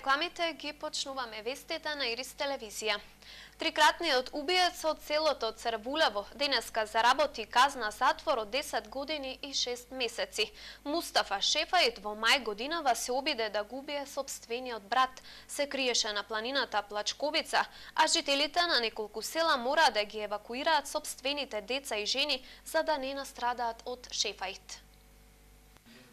рекламите ги почнуваме вестите на Ирис телевизија. Трикратниот убиец од селото Црвулево денеска заработи казна затвор од 10 години и 6 месеци. Мустафа Шефаит во мај годинава се обиде да го убие сопствениот брат. Се криеше на планината Плачковица, а жителите на неколку села мора да ги евакуираат сопствените деца и жени за да не настрадаат од Шефаит.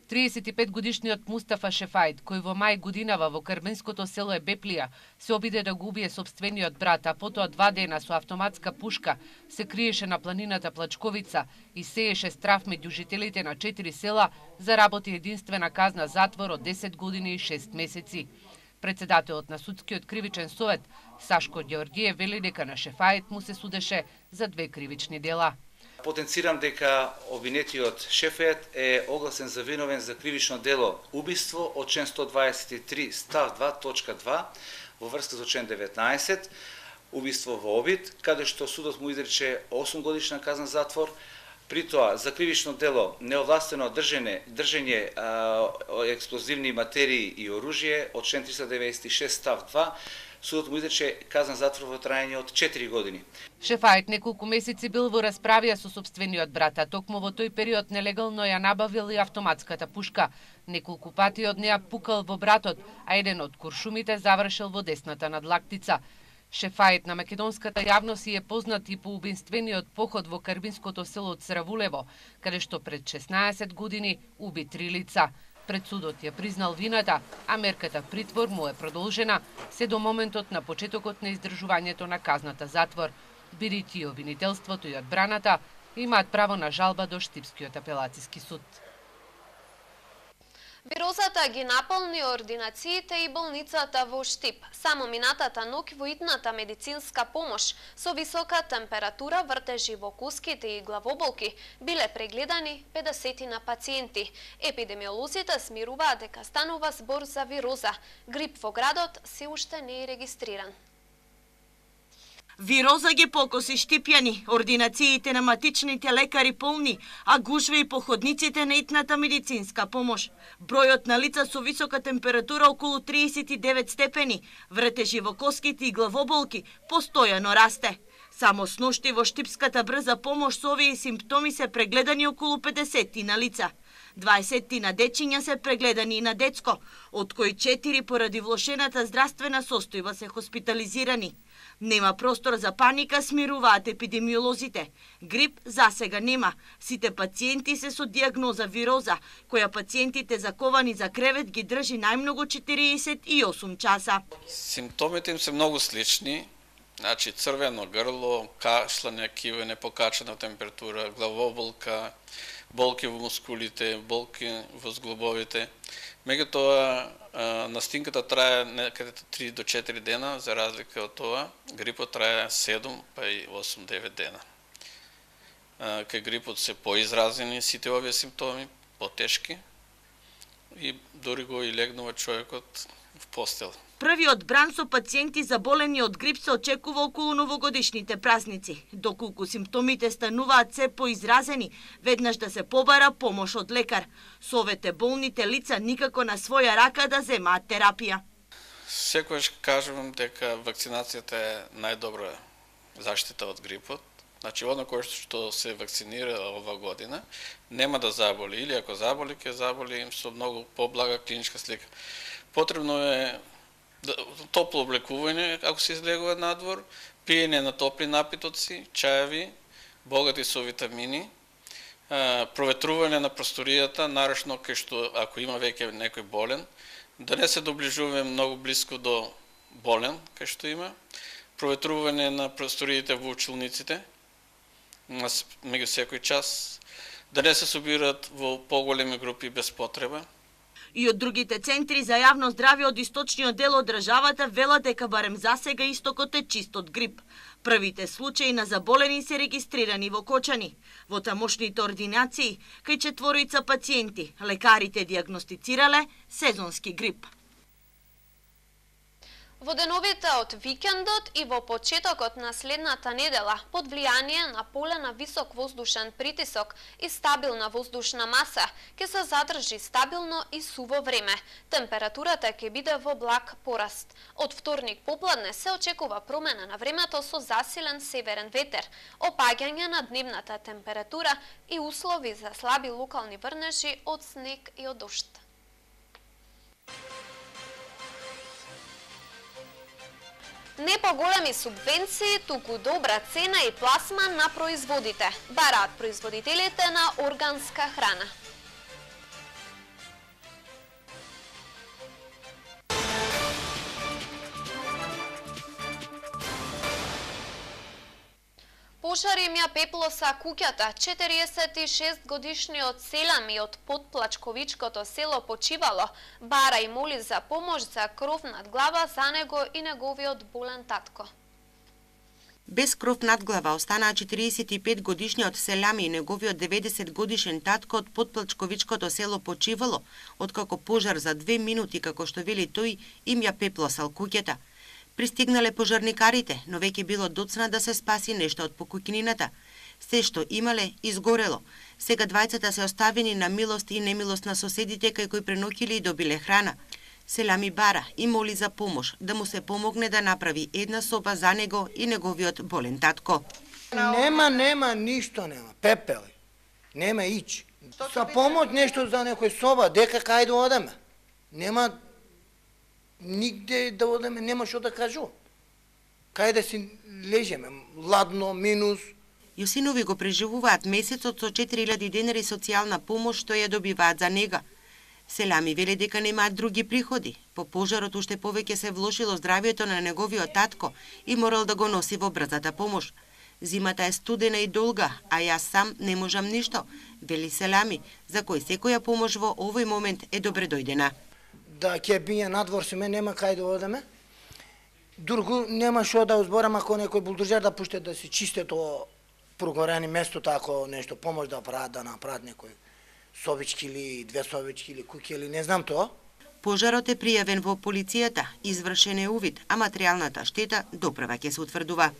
35-годишниот Мустафа Шефаит, кој во мај годинава во карбинското село Беплија се обиде да го убие сопствениот брат, а потоа 2 дена со автоматска пушка се криеше на планината Плачковица и сееше страв меѓу жителите на 4 села, заработи единствена казна затвор од 10 години и 6 месеци. Председателот на судскиот кривичен совет Сашко Ѓеоргиев вели дека на Шефаит му се судеше за 2 кривични дела. Потенцирам дека обвинетиот Шефаит е огласен за виновен за кривично дело убиство од член 123 став 2 точка 2 во врска со член 19 убиство во обид, каде што судот му изрече 8 годишна казна затвор. При тоа за кривично дело неовластено држење експлозивни материи и оружје од член 396 став 2 судот му изрече казна затвор во траење од 4 години. Шефаит неколку месеци бил во расправија со сопствениот брат, а токму во тој период нелегално ја набавил и автоматската пушка. Неколку пати од неа пукал во братот, а еден од куршумите завршил во десната надлактица. Шефаит на македонската јавност е познат и по убиствениот поход во карбинското село Црвулево, каде што пред 16 години уби 3 лица. Пред судот ја признал вината, а мерката притвор му е продолжена се до моментот на почетокот на издржувањето на казната затвор, бидејќи обвинителството и одбраната имаат право на жалба до Штипскиот апелациски суд. Вирозата ги наполни ординациите и болницата во Штип. Само минатата ноќ во итната медицинска помош со висока температура, вртежи во коските и главоболки биле прегледани 50 на пациенти. Епидемиолозите смируваат дека станува збор за вироза. Грип во градот се уште не е регистриран. Вироза ги покоси штипјани, ординациите на матичните лекари полни, а гужва и по ходниците на итната медицинска помош. Бројот на лица со висока температура околу 39 степени, вртежи во коските и главоболки постојано расте. Само сношти во Штипската брза помош со овие симптоми се прегледани околу 50 на лица. 20 на дечиња се прегледани и на детско, од кои 4 поради влошената здравствена состојба се хоспитализирани. Нема простор за паника, смируваат епидемиолозите. Грип засега нема. Сите пациенти се со диагноза вироза, која пациентите заковани за кревет ги држи најмногу 48 часа. Симптомите им се многу слични. Значи црвено грло, кашлање, кивење, покачена температура, главоболка, болки во мускулите, болки во зглобовите. Меѓутоа, настинката трае некаде 3 до 4 дена, за разлика од тоа, грипот трае 7 па и 8-9 дена. Кај грипот се поизразени сите овие симптоми, потешки и дори го и легнува човекот в постел. Првиот бран со пациенти заболени од грип се очекува околу новогодишните празници. Доколку симптомите стануваат се поизразени, веднаш да се побара помош од лекар. Совете болните лица никако на своја рака да земаат терапија. Секогаш кажувам дека вакцинацијата е најдобра заштита од грипот. Значи, оно кој што се вакцинира ова година, нема да заболи. Или ако заболи, ќе заболи им со многу поблага клиничка слика. Потребно е топло облекување, ако се излегува надвор, пиење на топли напитоци, чаеви, богати со витамини, проветрување на просторијата, нарешно кај што ако има веќе некој болен, да не се доближуваме многу блиско до болен, кај што има, проветрување на просториите во училниците, меѓу секој час, да не се собираат во поголеми групи без потреба. И од другите центри за јавно здравје од источниот дел од државата велат дека барем засега истокот е чист од грип. Првите случаи на заболени се регистрирани во Кочани. Во тамошните ординации, кај 4 пациенти, лекарите диагностицирале сезонски грип. Во деновите од викендот и во почетокот на следната недела, под влијание на поле на висок воздушен притисок и стабилна воздушна маса, ќе се задржи стабилно и суво време. Температурата ќе биде во благ пораст. Од вторник попладне се очекува промена на времето со засилен северен ветер, опаѓање на дневната температура и услови за слаби локални врнежи од снег и од дожд. Не поголеми субвенции, туку добра цена и пласман на производите, бараат производителите на органска храна. Пожар им ја пеплоса куќата. 46 годишниот Селами од Подплачковичкото село Почивало бара и моли за помош за кров над глава за него и неговиот болен татко. Без кров над глава останаа 45 годишниот Селами и неговиот 90 годишен татко од Подплачковичкото село Почивало, откако пожар за 2 минути, како што вели тој, им ја пеплосал куќата. Пристигнале пожарникарите, но веќе било доцна да се спаси нешто од покуќнината. Се што имале, изгорело. Сега двајцата се оставени на милост и немилост на соседите кај кои пренокили и добиле храна. Селами бара и моли за помош, да му се помогне да направи една соба за него и неговиот болен татко. Нема, ништо нема. Пепел. Нема ич. Са помош нешто за некој соба, дека кај да одеме. Нема нигде да одеме, нема што да кажу. Кај да си лежеме, ладно, минус. Јосинови го преживуваат месецот со 4000 денари социјална помош што ја добиваат за нега. Селами веле дека немаат други приходи. По пожарот уште повеќе се влошило здравието на неговиот татко и морал да го носи во брзата помош. Зимата е студена и долга, а јас сам не можам ништо, вели Селами, за кој секоја помош во овој момент е добре дојдена. Да ќе бије надвор си ме, нема кај да одеме. Друго нема што да узборам ако некој булдожер да пуште да се чисте тоа прогорени место, тако нешто помош да прават, да направат некој собички или 2 собички или куќи или не знам тоа. Пожарот е пријавен во полицијата, извршен е увид, а материјалната штета доправа ќе се утврдува.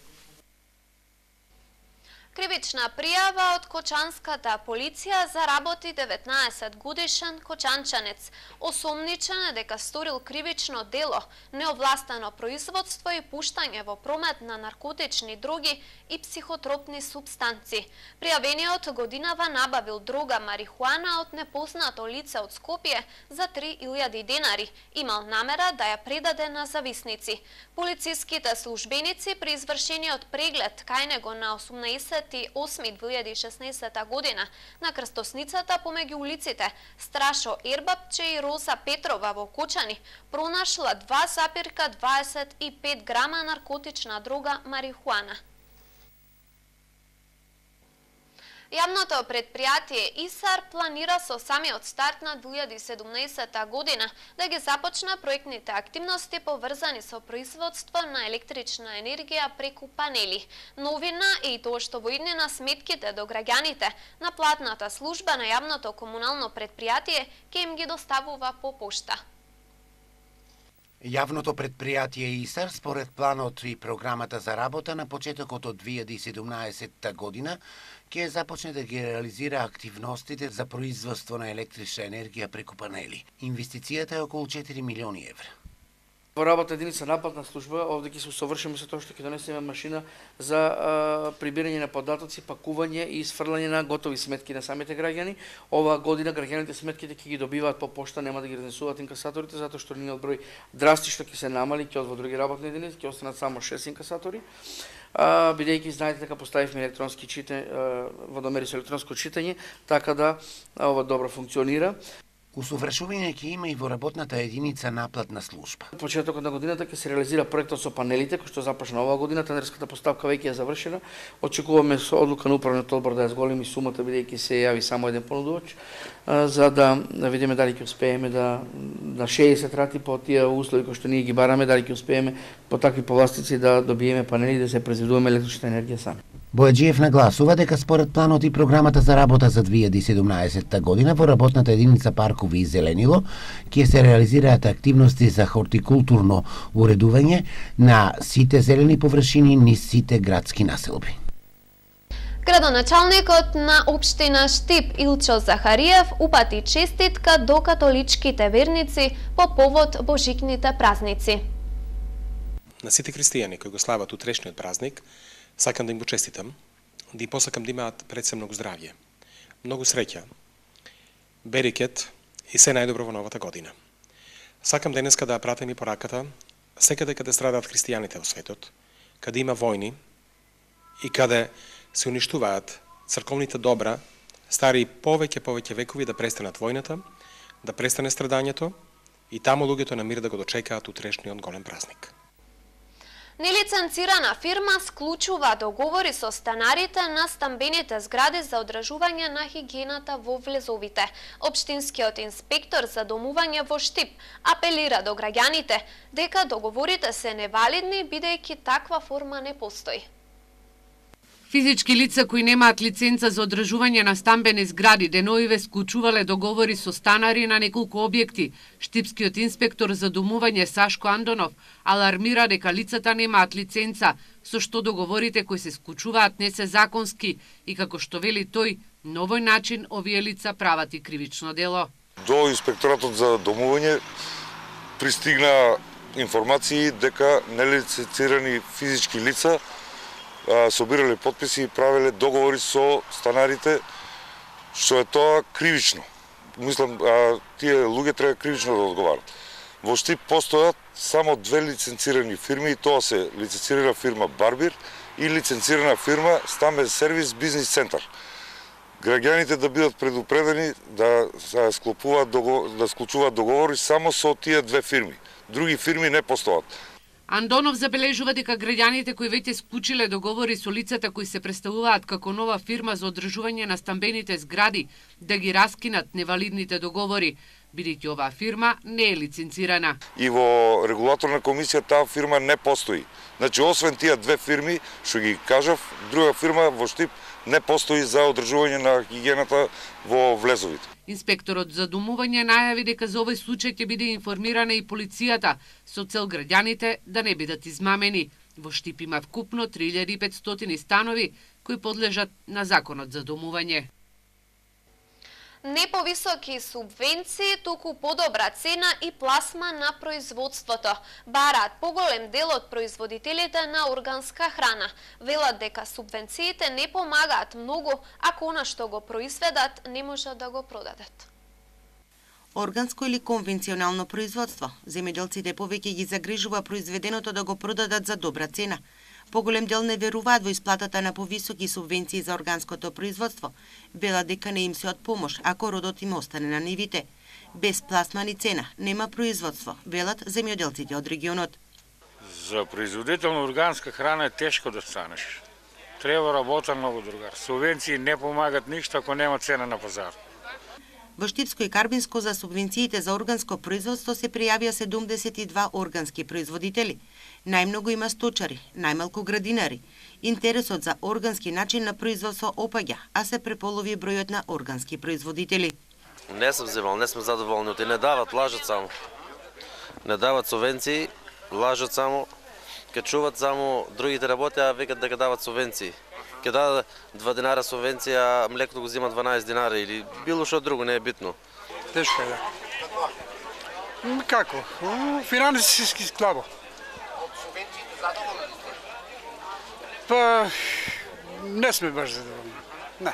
Кривична пријава од Кочанската полиција заработи 19 годишен кочанчанец. Осомничен е дека сторил кривично дело, неовластено производство и пуштање во промет на наркотични дроги и психотропни супстанци. Пријавениот годинава набавил дрога марихуана од непознато лице од Скопје за 3000 денари. Имал намера да ја предаде на зависници. Полициските службеници при извршениот преглед кај него на 28.2016 година на крстосницата помеѓу улиците Страшо Ербапче и Роза Петрова во Кочани пронашла 2,25 грама наркотична дрога марихуана. Јавното предпријатие ИСАР планира со самиот старт на 2017 година да ги започне проектните активности поврзани со производство на електрична енергија преку панели. Новина е и тоа што во иднина сметките до граѓаните на платната служба на јавното комунално предпријатие ќе им ги доставува по пошта. Јавното предпријатие ИСАР, според планот и програмата за работа на почетокот од 2017 година, ќе започне да ги реализира активностите за производство на електрична енергија преку панели. Инвестицијата е околу 4 милиони евра. Во работа единица наплатна служба, овде ќе се усовршиме со тоа што ќе донесеме машина за прибирање на податоци, пакување и сфрлање на готови сметки на самите граѓани. Оваа година граѓаните сметките ќе ги добиваат по пошта, нема да ги разнесуваат инкасаторите, затоа што нивниот број драстично ќе се намали, ќе од во други работни единици, ќе останат само 6 инкасатори. Бидејќи знаете дека поставивме електронски водомери со електронско читање, така да ова добро функционира. Усовршување ќе има и во работната единица наплатна служба. Почетокот на годината ќе се реализира проектот со панелите, кој што започна оваа година, тендерската поставка веќе е завршена. Очекуваме со одлука на управниот одбор да ја зголеми сумата, бидејќи се јави само еден понудувач, за да видиме дали ќе успееме да 60 рати по тие услови кои што ние ги бараме, дали ќе успееме по такви повластици да добиеме панели и да се произведуваме електрична енергија сами. Бојаджиев нагласува дека според планот и програмата за работа за 2017 година во работната единица Паркови и зеленило ќе се реализираат активности за хортикултурно уредување на сите зелени површини низ сите градски населби. Градоначалникот на општина Штип Илчо Захариев упати честитка до католичките верници по повод божикните празници. На сите христијани кои го слават утрешниот празник, сакам да им го честитам, да им посакам да имаат пред се многу здравје, многу среќа, берекет и се најдобро во новата година. Сакам денеска да пратам и пораката секаде каде страдаат христијаните во светот, каде има војни и каде се уништуваат црковните добра, стари повеќе векови, да престанат војната, да престане страдањето и таму луѓето на мир да го дочекаат утрешниот голем празник. Нелиценцирана фирма склучува договори со станарите на стамбените згради за одржување на хигиената во влезовите. Општинскиот инспектор за домување во Штип апелира до граѓаните дека договорите се невалидни бидејќи таква форма не постои. Физички лица кои немаат лиценца за одржување на стамбени згради деноиве склучувале договори со станари на неколку објекти. Штипскиот инспектор за домување Сашко Андонов алармира дека лицата немаат лиценца, со што договорите кои се склучуваат не се законски и како што вели тој, на овој начин овие лица прават и кривично дело. До инспекторатот за домување пристигна информации дека нелиценцирани физички лица собирале потписи и правеле договори со станарите, што е тоа кривично. Мислам, тие луѓе треба кривично да одговарат. Во Штип постојат само две лиценцирани фирми, и тоа се лиценцирана фирма Барбир и лиценцирана фирма Стамбен сервис бизнес центар. Граѓаните да бидат предупредени да склучуваат договори само со тие две фирми. Други фирми не постојат. Андонов забележува дека граѓаните кои веќе склучиле договори со лицата кои се представуваат како нова фирма за одржување на стамбените згради да ги раскинат невалидните договори, бидејќи оваа фирма не е лиценцирана. И во регулаторна комисија таа фирма не постои. Значи, освен тие две фирми, што ги кажав, друга фирма во Штип не постои за одржување на хигиената во влезовите. Инспекторот за домување најави дека за овој случај ќе биде информирана и полицијата со цел граѓаните да не бидат измамени. Во Штип има вкупно 3500 станови кои подлежат на законот за домување. Не повисоки субвенции, туку подобра цена и пласма на производството. Бараат поголем дел од производителите на органска храна. Велат дека субвенциите не помагаат многу, ако она што го произведат не можат да го продадат. Органско или конвенционално производство. Земјоделците повеќе ги загрижува произведеното да го продадат за добра цена. Поголем дел не веруваат во исплатата на повисоки субвенции за органското производство. Велат дека не им се од помош ако родот им остане на нивите. Без пласма ни цена нема производство, велат земјоделците од регионот. За производител на органска храна е тешко да станеш. Треба работа многу, другар. Субвенции не помагат ништо ако нема цена на пазар. Во Штипско и Карбинско за субвенциите за органско производство се пријавија 72 органски производители. Најмногу има сточари, најмалку градинари. Интересот за органски начин на производство опаѓа, а се преполови бројот на органски производители. Не сум земал, не сме задоволни, оти не дават, лажат само. Не дават субвенции, лажат само, ке чуват само другите работи, а викат дека дават субвенции. Ке дадат 2 динара субвенција, млекото го зима 12 динари или било што друго, не е битно. Тешко е, да. Како? Финансиски слабо. Па, не сме баш задоволни. Не.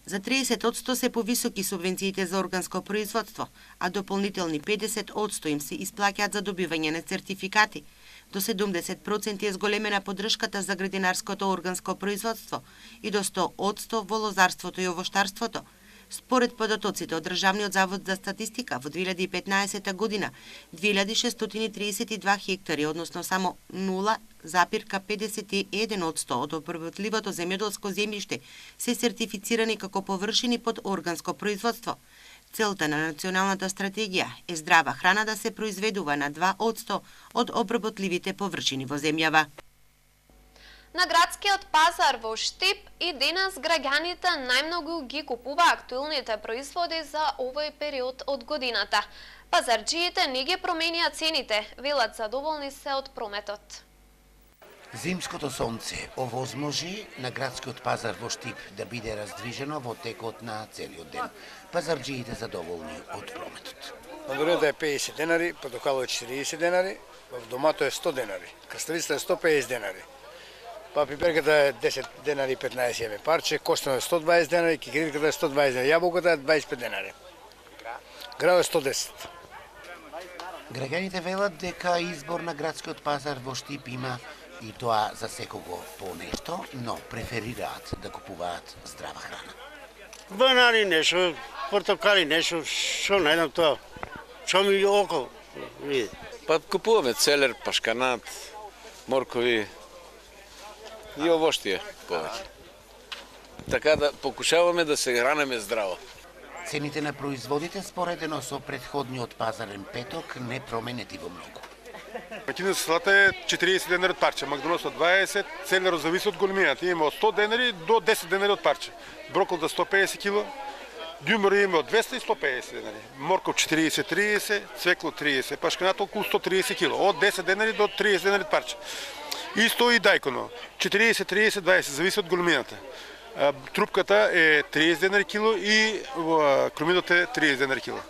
За 30% се повисоки субвенциите за органско производство, а дополнителни 50% им се исплаќаат за добивање на сертификати. До 70% е зголемена поддршката за градинарското органско производство и до 100% во лозарството и овоштарството. Според податоците од Државниот завод за статистика, во 2015 година 2632 хектари, односно само 0,51% од обработливото земјоделско земјиште се сертифицирани како површини под органско производство. Целта на националната стратегија е здрава храна да се произведува на 2% од обработливите површини во земјава. На градскиот пазар во Штип и денес граѓаните најмногу ги купува актуелните производи за овој период од годината. Пазарџиите не ги променија цените, велат задоволни се од прометот. Зимското сонце овозможи на градскиот пазар во Штип да биде раздвижено во текот на целиот ден. Пазарџиите задоволни од прометот. Мандарината е 50 денари, портокало е 40 денари, в домато е 100 денари, краставицата е 150 денари. Па пиперката е 10 денари 15 еве парче, костено е 120 денари, кикириката е 120 денари, јаболката е 25 денари. Грао е 110. Граѓаните велат дека избор на градскиот пазар во Штип има и тоа за секого по нешто, но преферираат да купуваат здрава храна. Банани нешто, портокали нешто, што најдам тоа, што ми околу види. Па купуваме целер, пашканат, моркови и овоштие повеќе. Така да покушаваме да се хранеме здраво. Цените на производите споредено со претходниот пазарен петок не променети во многу. Макина салата е 40 денари од парче, македонос од 20, целер зависи од големината. Има од 100 денари до 10 денари од парче. Брокол до 150 кг, дюмер има од 200 и 150 денари. Морков 40-30, цвекло 30, пашканат околу 130 кг, од 10 денари до 30 денари од парче. Исто и дајконо, 40-30-20, зависи од големината. Трупката е 30 денари кило и кромидот е 30 денари кило.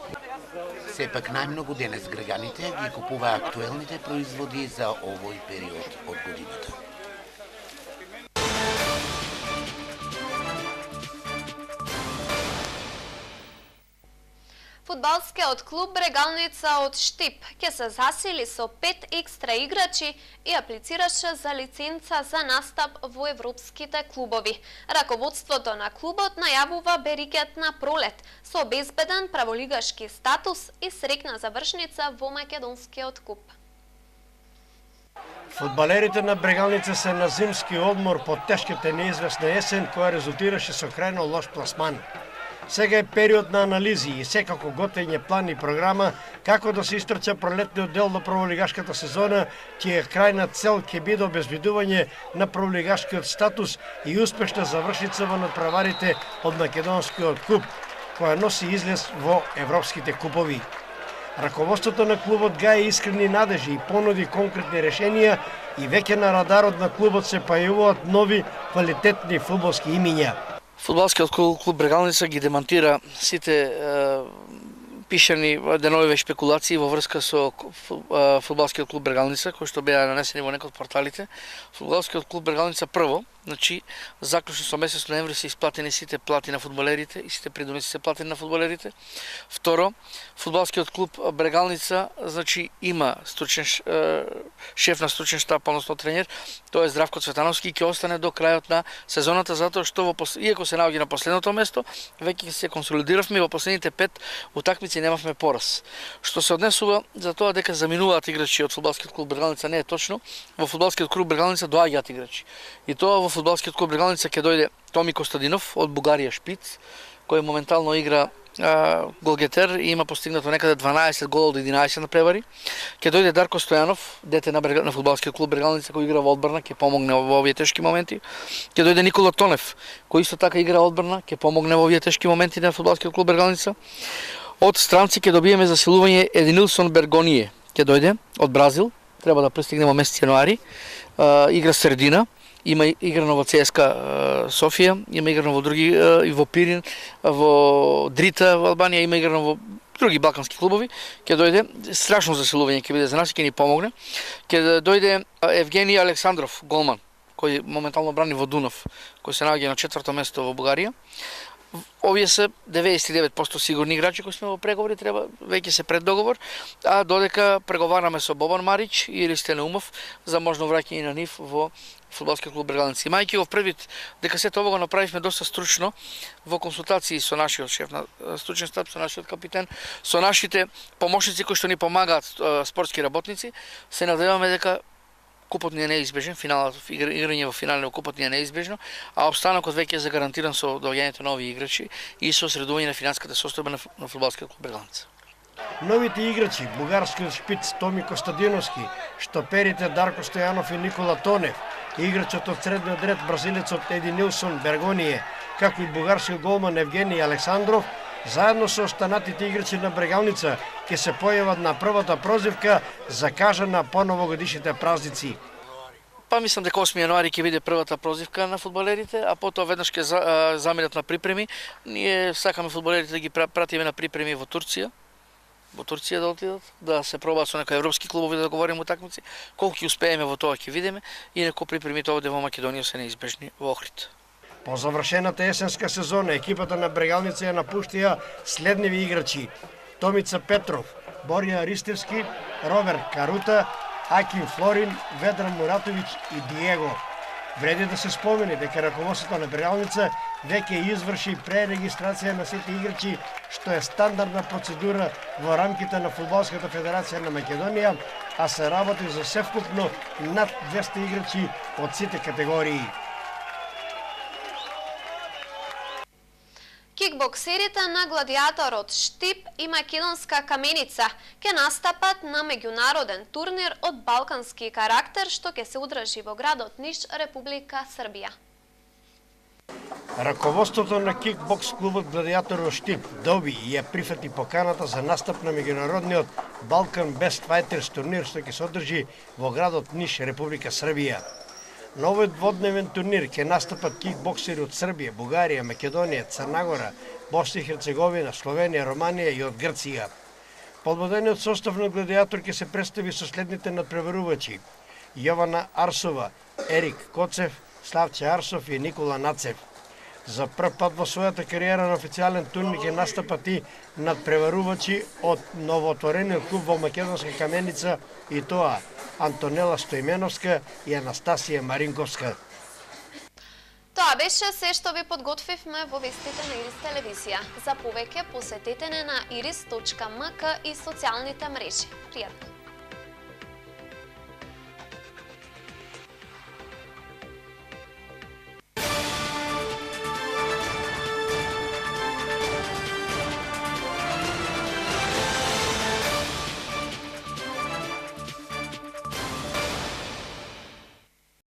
Сепак најмногу денес граѓаните ги купува актуелните производи за овој период од годината. Фудбалскиот клуб Брегалница од Штип ќе се засили со 5 екстра играчи и аплицираше за лиценца за настап во европските клубови. Раководството на клубот најавува берикет на пролет со обезбеден праволигашки статус и срекна завршница во македонскиот куп. Фудбалерите на Брегалница се на зимски одмор по тешката неизвестна есен која резултираше со крајно лош пласман. Сега е период на анализи и секако готвење план и програма како да се истрча пролетниот дел на праволигашката сезона, чија крајна цел ќе биде обезбедување на праволигашкиот статус и успешна завршница во надпреварите од македонскиот куп, која носи излез во европските купови. Раководството на клубот гаи искрени надежи и понуди конкретни решенија и веќе на радарот на клубот се појавуваат нови квалитетни фудбалски имиња. Фудбалскиот клуб Брегалница ги демантира сите пишани деновиве шпекулации во врска со фудбалскиот клуб Брегалница, кои што беа нанесени во некои од порталите. Фудбалскиот клуб Брегалница прво, значи заклучно со месец ноември се исплатени сите плати на фудбалерите и сите придомици се платени на фудбалерите. Второ, фудбалскиот клуб Брегалница значи има стручен шеф на стручен штаб, односно тренер, тоа е Здравко Цветановски, ќе остане до крајот на сезоната затоа што иако се наоѓа на последното место, веќе се консолидиравме и во последните 5 утакмици немавме пораз. Што се однесува за тоа дека заминуваат играчи од фудбалскиот клуб Брегалница не е точно. Во фудбалскиот клуб Брегалница доаѓаат играчи. И тоа во фудбалскиот клуб Брегалница ќе дојде Томи Костадинов од Бугарија шпиц, кој моментално игра голгетер и има постигнато некаде 12 гола од 11 на превари. Ќе дојде Дарко Стојанов, дете на фудбалскиот клуб Брегалница, кој игра во одбрана, ќе помогне во овие тешки моменти. Ќе дојде Никола Тонев, кој исто така игра одбрана, ќе помогне во овие тешки моменти на фудбалскиот клуб Брегалница. Од странци ќе добиеме засилување Единилсон Бергоние, ќе дојде од Бразил, треба да пристигне во месец јануари. Игра средина, има играно во ЦСКА Софија, има играно во други и во Пирин, во Дрита во Албанија, има играно во други балкански клубови. Ќе дојде страшно засилување, ќе биде за нас и ќе ни помогне. Ќе дојде Евгений Александров, голман, кој моментално брани во Дунав, кој се наоѓа на 4-то место во Бугарија. Овие се 99% сигурни играчи кои сме во преговори, треба веќе се пред договор, а додека преговараме со Бобан Марич или Стенеумов за можно враќање на нив во фудбалскиот клуб Брегалница. Имајќи во првид дека сето ова го направивме доста стручно во консултации со нашиот шеф на стручен штаб, со нашиот капитен, со нашите помошници кои што ни помагаат спортски работници, се надеваме дека купот ни е неизбежен, играње во финален купот ни е неизбежно, а обстанокот веќе е загарантиран со доаѓањето на овие играчи и со средување на финансиската состојба на фудбалскиот клуб Брегалница. Новите играчи, бугарскиот шпиц Томи Костадиновски, штоперите Дарко Стојанов и Никола Тонев Играчот од средниот ред бразилецот Еди Нилсон Бергоние, како и бугарски голман Евгений Александров, заедно со останатите играчи на Брегалница, ќе се појават на првата прозивка закажана по новогодишните празници. Па мислам дека 8 јануари ќе биде првата прозивка на фудбалерите, а потоа веднаш ќе заминат на припреми. Ние сакаме фудбалерите да ги пратиме на припреми во Турција. Во Турција да отидат, да се пробаат со некои европски клубови да договориме утакмици. Колку ќе успееме во тоа ќе видиме, инаку припремите овде во Македонија се неизбежни во Охрид. По завршената есенска сезона екипата на Брегалница ја напуштија следниви играчи: Томица Петров, Борија Ристевски, Роберт Карута, Аким Флорин, Ведран Муратовиќ и Диего. Вреди да се спомени дека раководството на Брегалница веќе изврши пререгистрација на сите играчи, што е стандардна процедура во рамките на Фудбалската федерација на Македонија, а се работи за севкупно над 200 играчи од сите категории. Кикбоксерите на Гладиаторот Штип и Македонска Каменица ќе настапат на меѓународен турнир од балкански карактер што ќе се одржи во градот Ниш, Република Србија. Раководството на кикбокс клубот Гладиаторот Штип доби и ја прифати поканата за настап на меѓународниот Balkan Best Fighters турнир што ќе се одржи во градот Ниш, Република Србија. На овој дводневен турнир ќе настапат кикбоксери од Србија, Бугарија, Македонија, Црна Гора, Босна и Херцеговина, Словенија, Романија и од Грција. Подбодениот состав на Гладиатор ќе се представи со следните надпреварувачи: Јована Арсова, Ерик Коцев, Славче Арсов и Никола Нацев. За прв пат во својата кариера на официјален турнир ќе настапат и надпреварувачи од новоотворениот клуб во Македонска Каменица, и тоа Антонела Стоименовска и Анастасија Маринковска. Тоа беше се што ви подготвивме во вестите на Ирис телевизија. За повеќе посетете на iris.mk и социјалните мрежи. Пријатно!